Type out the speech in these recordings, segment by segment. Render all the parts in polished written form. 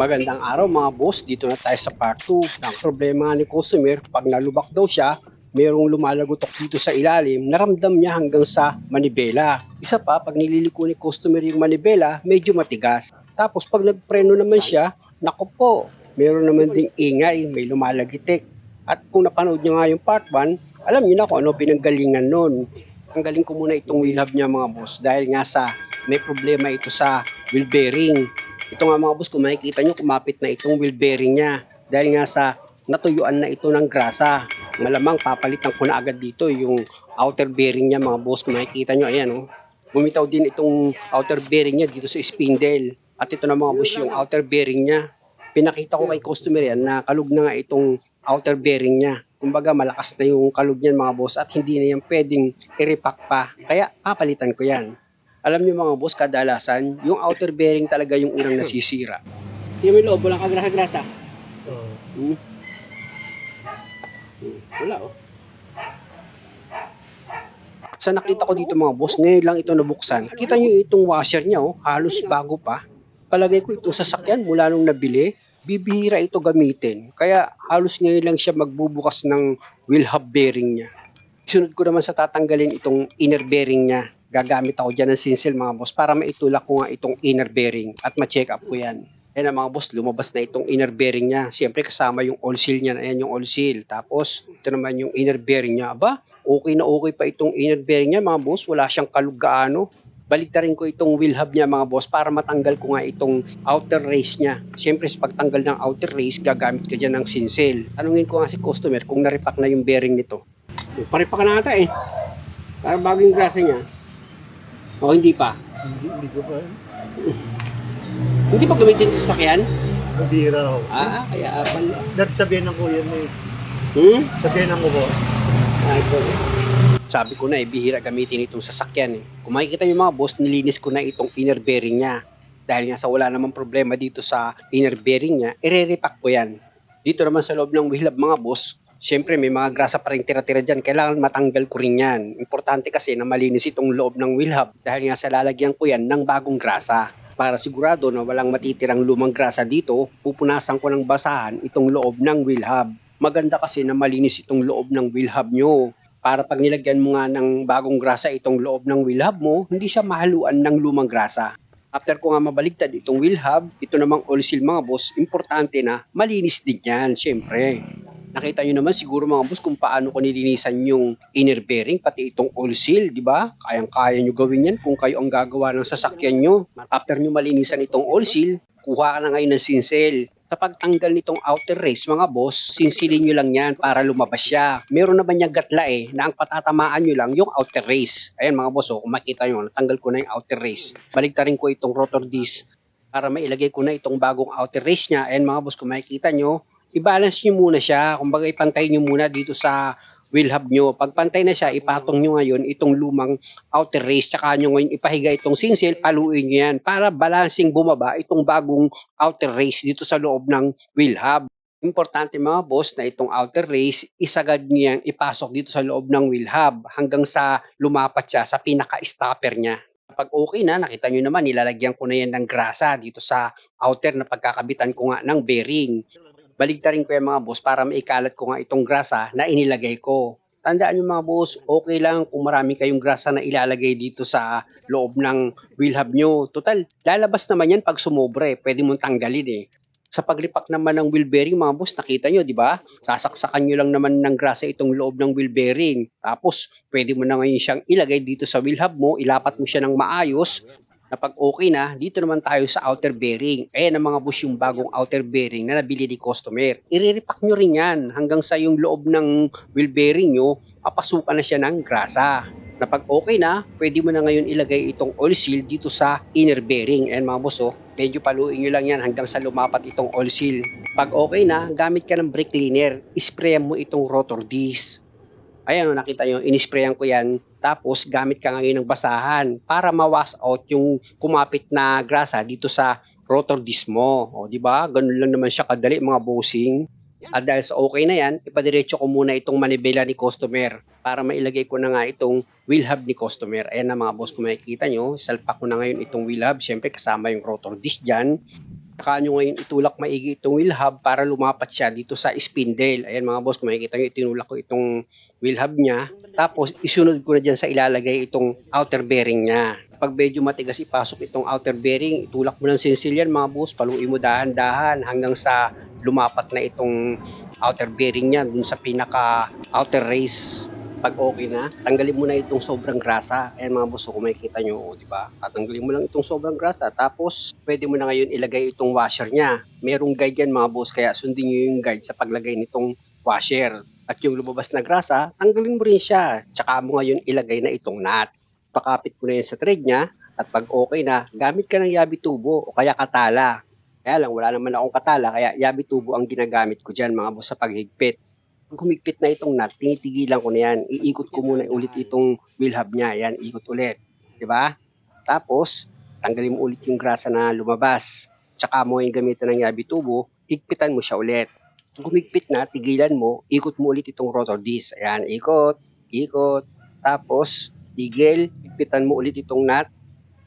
Magandang araw mga boss, dito na tayo sa part 2. Ang problema ni customer, pag nalubak daw siya, merong lumalagotok dito sa ilalim, naramdam niya hanggang sa manibela. Isa pa, pag nililiko ni customer yung manibela, medyo matigas. Tapos pag nagpreno naman siya, nako po, meron naman ding ingay, may lumalagitik. At kung napanood niyo nga yung part 1, alam niyo na kung ano pinanggalingan nun. Tanggalin ko muna itong wheel hub niya mga boss dahil nga sa may problema ito sa wheel bearing. Ito nga mga boss, kung makikita nyo, kumapit na itong wheel bearing niya. Dahil nga sa natuyuan na ito ng grasa. Malamang papalitan ko na agad dito yung outer bearing niya mga boss. Kung makikita nyo, ayan oh. Bumitaw din itong outer bearing niya dito sa spindle. At ito na mga boss yung outer bearing niya. Pinakita ko kay customer yan na kalug na nga itong outer bearing niya. Kumbaga malakas na yung kalug niyan mga boss at hindi na yan pwedeng i-repack pa. Kaya papalitan ko yan. Alam niyo mga boss, kadalasan, yung outer bearing talaga yung unang nasisira. Tingnan mo yung loob, walang kagrasa-grasa. Wala oh. Sa nakita ko dito mga boss, ngayon lang ito nabuksan. Kita niyo itong washer niya oh, halos bago pa. Palagay ko itong sasakyan mula nung nabili, bibihira ito gamitin. Kaya halos ngayon lang siya magbubukas ng wheel hub bearing niya. Sunod ko naman sa tatanggalin itong inner bearing niya. Gagamit ako dyan ng sinsel mga boss para maitulak ko nga itong inner bearing at ma-check up ko yan. Ayan mga boss, lumabas na itong inner bearing niya. Siyempre kasama yung oil seal niya. Ayan yung oil seal. Tapos ito naman yung inner bearing niya. Aba, okay na okay pa itong inner bearing niya mga boss. Wala siyang kaluggaano. Baliktarin ko itong wheel hub niya mga boss para matanggal ko nga itong outer race niya. Siyempre sa pagtanggal ng outer race, gagamit ka dyan ng sinsel. Tanungin ko nga si customer kung naripak na yung bearing nito. Paripak na ata eh. Para bago yung grasa niya. O hindi pa? Hindi ko pa. Hindi pa gamitin sa sasakyan? Mabira ako. Kaya pala. Dati sabihin ng kuya mo eh. Sabihin ng ko. Sabi ko na bihira gamitin itong sasakyan eh. Kung makikita yung mga boss, nilinis ko na itong inner bearing niya. Dahil nga sa wala namang problema dito sa inner bearing niya, i-repack ko yan. Dito naman sa loob ng wheel hub mga boss, siyempre may mga grasa pa rin tira-tira dyan, kailangan matanggal ko rin yan. Importante kasi na malinis itong loob ng wheel hub dahil nga sa lalagyan ko yan ng bagong grasa. Para sigurado na walang matitirang lumang grasa dito, pupunasan ko ng basahan itong loob ng wheel hub. Maganda kasi na malinis itong loob ng wheel hub nyo. Para pag nilagyan mo nga ng bagong grasa itong loob ng wheel hub mo, hindi siya mahaluan ng lumang grasa. After ko nga mabaligtad itong wheel hub, ito namang oil seal mga boss, importante na malinis din yan, syempre. Nakita nyo naman siguro mga boss kung paano ko nilinisan yung inner bearing, pati itong oil seal, di ba? Kayang-kaya nyo gawin yan kung kayo ang gagawa ng sasakyan nyo. After nyo malinisan itong oil seal, kuha ka na ngayon ng sinsel. Sa pagtanggal nitong outer race mga boss, sinsilin nyo lang yan para lumabas siya. Meron naman niyang gatla eh, na ang patatamaan nyo lang yung outer race. Ayan mga boss, kung makita nyo, natanggal ko na yung outer race. Baligtarin ko itong rotor disc para mailagay ko na itong bagong outer race niya. Ayan mga boss, kung makikita nyo, i-balance nyo muna siya. Kumbaga ipantay nyo muna dito sa wheel hub nyo. Pag pantay na siya, ipatong nyo ngayon itong lumang outer race. Tsaka nyo ngayon ipahiga itong sinsel, paluin nyo yan para balancing bumaba itong bagong outer race dito sa loob ng wheel hub. Importante mga boss na itong outer race, isagad nyo yan, ipasok dito sa loob ng wheel hub hanggang sa lumapat siya sa pinaka-stopper niya. Pag okay na, nakita nyo naman, nilalagyan ko na yan ng grasa dito sa outer na pagkakabitan ko nga ng bearing. Baligtarin ko yung mga boss para maikalat ko nga itong grasa na inilagay ko. Tandaan nyo mga boss, okay lang kung marami kayong grasa na ilalagay dito sa loob ng wheel hub nyo. Total, lalabas naman yan pag sumobre, pwede mong tanggalin eh. Sa paglipak naman ng wheel bearing mga boss, nakita nyo, di ba? Sasaksakan nyo lang naman ng grasa itong loob ng wheel bearing. Tapos, pwede mo na ngayon siyang ilagay dito sa wheel hub mo, ilapat mo siya ng maayos. Na pag okay na, dito naman tayo sa outer bearing. Ayan ang mga boss yung bagong outer bearing na nabili ni customer. I-repack nyo rin yan hanggang sa yung loob ng wheel bearing nyo, papasukan na siya ng grasa. Na pag okay na, pwede mo na ngayon ilagay itong oil seal dito sa inner bearing. Ayan mga boss, medyo paluin nyo lang yan hanggang sa lumapat itong oil seal. Pag okay na, gamit ka ng brake cleaner, isprayan mo itong rotor disc. Ayan, nakita nyo, inisprayan ko yan. Tapos, gamit ka ngayon ng basahan para ma-wash out yung kumapit na grasa dito sa rotor disc mo. O, di ba? Ganun lang naman siya kadali, mga bossing. At dahil sa okay na yan, ipadiretso ko muna itong manibela ni customer para mailagay ko na nga itong wheel hub ni customer. Ayan na mga boss, kung makikita nyo, salpak ko na ngayon itong wheel hub. Siyempre, kasama yung rotor disc dyan. Saka nyo ngayon itulak maigi itong wheel hub para lumapat siya dito sa spindle. Ayan mga boss, kung makikita nyo, itinulak ko itong wheel hub niya. Tapos isunod ko na dyan sa ilalagay itong outer bearing niya. Pag medyo matigas ipasok itong outer bearing, itulak mo ng sinsil yan mga boss, paluin mo dahan-dahan hanggang sa lumapat na itong outer bearing niya dun sa pinaka outer race. Pag okay na, tanggalin mo na itong sobrang grasa. Ayan mga boss, kung makikita nyo, di ba? Tatanggalin mo lang itong sobrang grasa. Tapos, pwede mo na ngayon ilagay itong washer niya. Merong guide yan mga boss, kaya sundin nyo yung guide sa paglagay nitong washer. At yung lumabas na grasa, tanggalin mo rin siya. Tsaka mo ngayon ilagay na itong nut. Pakapit mo na yan sa thread niya. At pag okay na, gamit ka ng yabi tubo o kaya katala. Kaya lang, wala naman akong katala, kaya yabi tubo ang ginagamit ko dyan mga boss sa paghigpit. Pag humigpit na itong nut, tinitigilan ko na yan. Iikot ko muna ulit itong wheel hub niya. Yan, ikot ulit. Diba? Tapos, tanggalin mo ulit yung grasa na lumabas. Tsaka mo yung gamitan ng yabi tubo, higpitan mo siya ulit. Kung humigpit na, tigilan mo, ikot mo ulit itong rotor disc. Ayan, ikot, ikot. Tapos, tigil, higpitan mo ulit itong nut.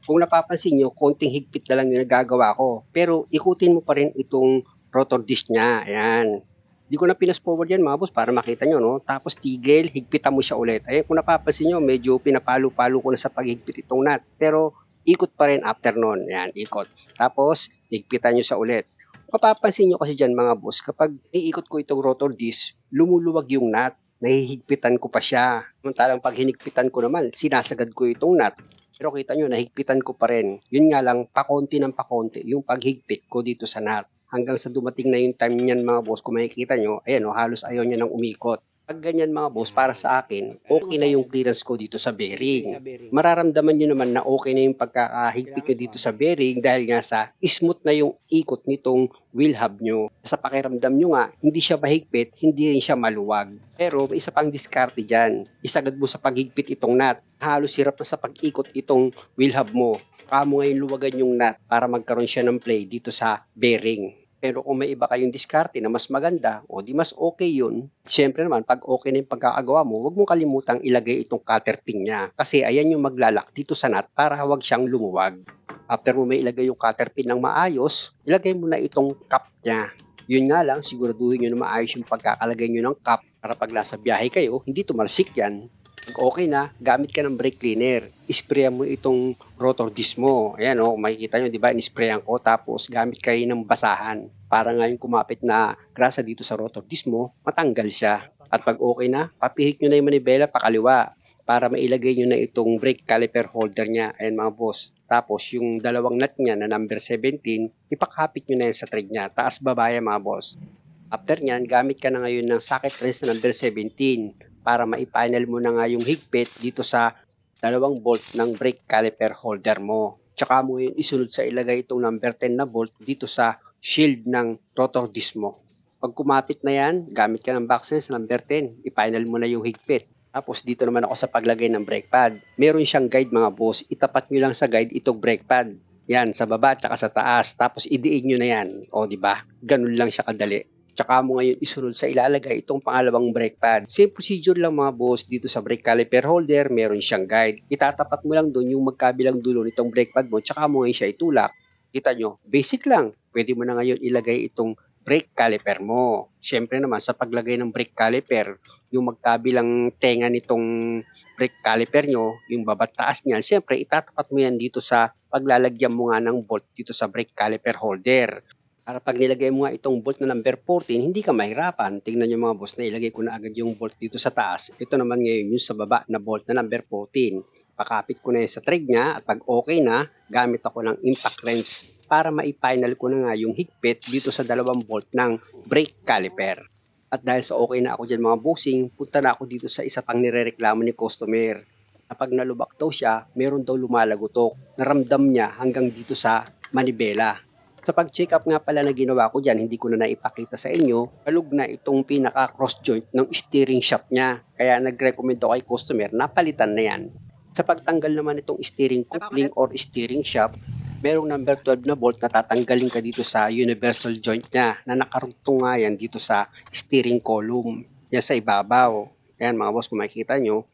Kung napapansin nyo, konting higpit na lang yung nagagawa ko. Pero, ikutin mo pa rin itong rotor disc niya. Ayan. Di ko na pinas forward yan mga boss para makita nyo, no? Tapos tigil, higpitan mo siya ulit. Ay, kung napapansin nyo, medyo pinapalo-palo ko na sa paghigpit itong nut. Pero, ikot pa rin after nun. Yan, ikot. Tapos, higpitan nyo siya ulit. Mapapansin nyo kasi dyan mga boss, kapag iikot ko itong rotor disc, lumuluwag yung nut. Nahihigpitan ko pa siya. Samantalang pag hinigpitan ko naman, sinasagad ko itong nut. Pero kita nyo, nahigpitan ko pa rin. Yun nga lang, pakonti ng pakonti, yung paghigpit ko dito sa nut. Hanggang sa dumating na yung time niyan mga boss, kung makikita nyo, ayan o, halos ayaw niya nang umikot. Pag ganyan mga boss, para sa akin, okay na yung clearance ko dito sa bearing. Mararamdaman nyo naman na okay na yung pagkakahigpit nyo dito sa bearing dahil nga sa smooth na yung ikot nitong wheel hub nyo. Sa pakiramdam nyo nga, hindi siya mahigpit, hindi rin siya maluwag. Pero may isa pang diskarte dyan. Isagad mo sa paghigpit itong nut. Halos hirap na sa pag-ikot itong wheel hub mo. Kamo ngayon luwagan yung nut para magkaroon siya ng play dito sa bearing. Pero kung may iba kayong diskarte na mas maganda, o di mas okay yun, syempre naman, pag okay na yung pagkakagawa mo, huwag mong kalimutang ilagay itong cutter pin niya. Kasi ayan yung maglalak dito sa nut para huwag siyang lumuwag. After mo may ilagay yung cutter pin ng maayos, ilagay mo na itong cap niya. Yun nga lang, siguraduhin nyo na maayos yung pagkakalagay nyo ng cap para pag nasa biyahe kayo, hindi tumalsik yan. Pag okay na, gamit ka ng brake cleaner. Isprayan mo itong rotor disc mo. Ayan o, makikita nyo, di ba, inisprayan ko. Tapos, gamit kayo ng basahan. Para nga yung kumapit na grasa dito sa rotor disc mo, matanggal siya. At pag okay na, papihik nyo na yung manibela pakaliwa para mailagay nyo na itong brake caliper holder niya. Ayan mga boss. Tapos, yung dalawang nut niya na number 17, ipakapit nyo na yan sa thread niya. Taas babaya mga boss. After nyan, gamit ka na ngayon ng socket wrench na number 17 para maipanel mo na nga yung higpit dito sa dalawang bolt ng brake caliper holder mo. Tsaka mo yun isunod sa ilagay itong number 10 na bolt dito sa shield ng rotor disc mo. Pag kumapit na yan, gamit ka ng box wrench number 10, ipanel mo na yung higpit. Tapos dito naman ako sa paglagay ng brake pad. Meron siyang guide mga boss, itapat nyo lang sa guide itong brake pad. Yan, sa baba at sa taas. Tapos idiin nyo na yan. O, di ba? Ganun lang siya kadali. Tsaka mo ngayon isunod sa ilalagay itong pangalawang brake pad. Same procedure lang mga boss dito sa brake caliper holder, meron siyang guide. Itatapat mo lang doon yung magkabilang dulo nitong brake pad mo, tsaka mo ngayon siya itulak. Kita nyo, basic lang. Pwede mo na ngayon ilagay itong brake caliper mo. Siyempre naman sa paglagay ng brake caliper, yung magkabilang tenga nitong brake caliper nyo, yung babat taas niyan, siyempre itatapat mo yan dito sa paglalagyan mo nga ng bolt dito sa brake caliper holder. Para pag nilagay mo nga itong bolt na number 14, hindi ka mahirapan. Tingnan nyo mga boss na ilagay ko na agad yung bolt dito sa taas. Ito naman ngayon yung sa baba na bolt na number 14. Pakapit ko na yan sa thread niya at pag okay na, gamit ako ng impact wrench para maifinal ko na nga yung higpit dito sa dalawang bolt ng brake caliper. At dahil sa okay na ako dyan mga bossing, punta na ako dito sa isa pang nirereklamo ni customer. Kapag nalubak daw siya, meron daw lumalagotok. Naramdam niya hanggang dito sa manibela. Sa pag-check up nga pala na ginawa ko dyan, hindi ko na naipakita sa inyo, kalug na itong pinaka-cross joint ng steering shaft niya. Kaya nag-recommend ako kay customer na palitan na yan. Sa pagtanggal naman itong steering coupling or steering shaft, merong number 12 na bolt na tatanggalin ka dito sa universal joint niya na nakarugtong nga yan dito sa steering column. Yan sa ibabaw. Ayan mga boss, kung makikita nyo,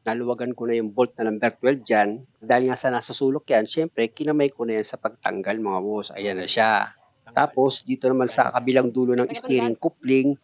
naluwagan ko na yung bolt na number 12 dyan. Dahil nga sa nasa sulok yan, syempre, kinamay ko na yan sa pagtanggal mga boss. Ayan na siya. Tapos dito naman sa kabilang dulo ng steering coupling,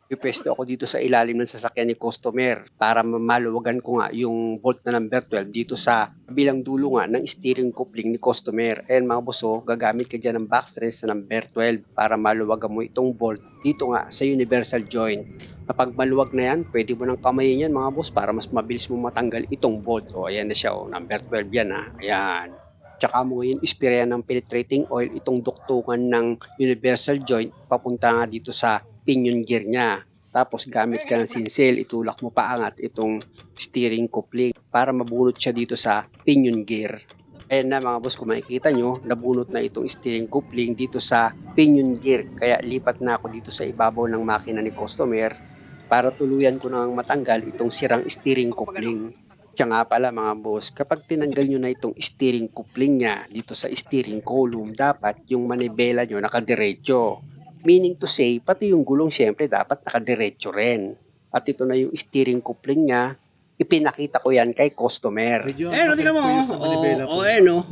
pipwesto ako dito sa ilalim ng sasakyan ni customer para maluwagan ko nga yung bolt na number 12 dito sa kabilang dulo nga ng steering coupling ni customer. Ayan mga boss, gagamit ka dyan ng backstress na number 12 para maluwagan mo itong bolt dito nga sa universal joint. Kapag maluwag na yan, pwede mo nang kamayin yan mga boss para mas mabilis mo matanggal itong bolt. Ayan na siya, number 12 yan ha. Ayan. Tsaka mo ngayon isprayan ng penetrating oil itong duktungan ng universal joint papunta nga dito sa pinion gear niya. Tapos gamit ka ng sinsel, itulak mo paangat itong steering coupling para mabunot siya dito sa pinion gear. Ayan na mga boss, kung makikita nyo, nabunot na itong steering coupling dito sa pinion gear. Kaya lipat na ako dito sa ibabaw ng makina ni customer para tuluyan ko nang matanggal itong sirang steering coupling. Kaya nga pala mga boss, kapag tinanggal nyo na itong steering coupling niya dito sa steering column, dapat yung manibela nyo nakadiretso. Meaning to say, pati yung gulong syempre dapat nakadiretso rin. At ito na yung steering coupling niya, ipinakita ko yan kay customer. Medyo Ayun, tingnan mo. po yun sa manibela po. Ayun,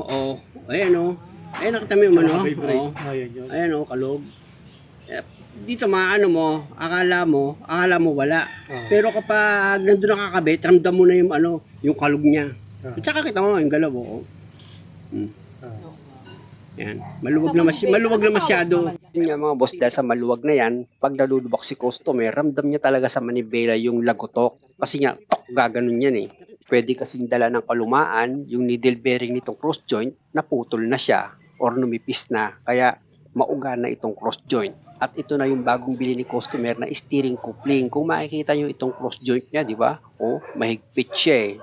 Ayun, Ayun, nakita mo yung ano. Naka-vibrate. Ayan yun. Ayun, kalog. Dito maano mo, akala mo wala. Pero kapag nandun nakakabit, ramdam mo na yung yung kalog niya. At saka kita mo yung galaw, Yan. Maluwag na masyado. Yun nga mga boss, dahil sa maluwag na yan, pag nalulubak si customer, ramdam niya talaga sa manibela yung lagotok. Kasi nga, gaganon yan eh. Pwede kasing dala ng kalumaan, yung needle bearing nitong cross joint, naputol na siya or numipis na. Kaya mauga na itong cross joint. At ito na yung bagong bili ni customer na steering coupling. Kung makikita nyo itong cross joint niya, di ba? Mahigpit siya eh.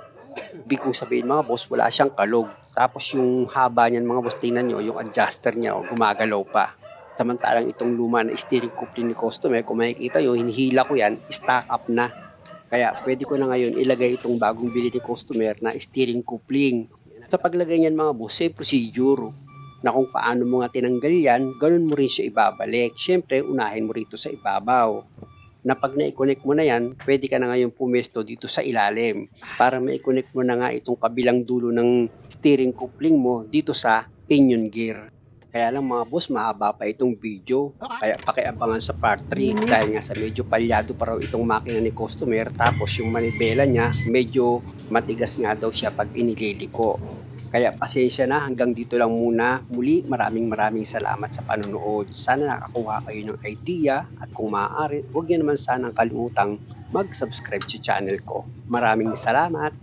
Ibig kong sabihin mga boss, wala siyang kalog. Tapos yung haba niyan mga boss, tingnan nyo, yung adjuster niya, gumagalaw pa. Samantalang itong luma na steering coupling ni customer, kung makikita nyo, hinihila ko yan, stack up na. Kaya pwede ko na ngayon ilagay itong bagong bili ni customer na steering coupling. Sa paglagay niyan mga boss, same procedure na kung paano mo nga tinanggal yan, ganun mo rin siya ibabalik. Siyempre, unahin mo rito sa ibabaw. Na pag na-connect mo na yan, pwede ka na ngayon pumesto dito sa ilalim para ma-connect mo na nga itong kabilang dulo ng steering coupling mo dito sa pinion gear. Kaya lang mga boss, mahaba pa itong video. Kaya pakiabangan sa part 3 dahil nga sa medyo palyado pa raw itong makina ni customer, tapos yung manibela niya medyo matigas nga daw siya pag inililiko. Kaya pasensya na, hanggang dito lang muna. Muli, maraming salamat sa panonood. Sana nakakuha kayo ng idea at kung maaari, huwag niyo naman sanang kalimutang mag-subscribe sa channel ko. Maraming salamat!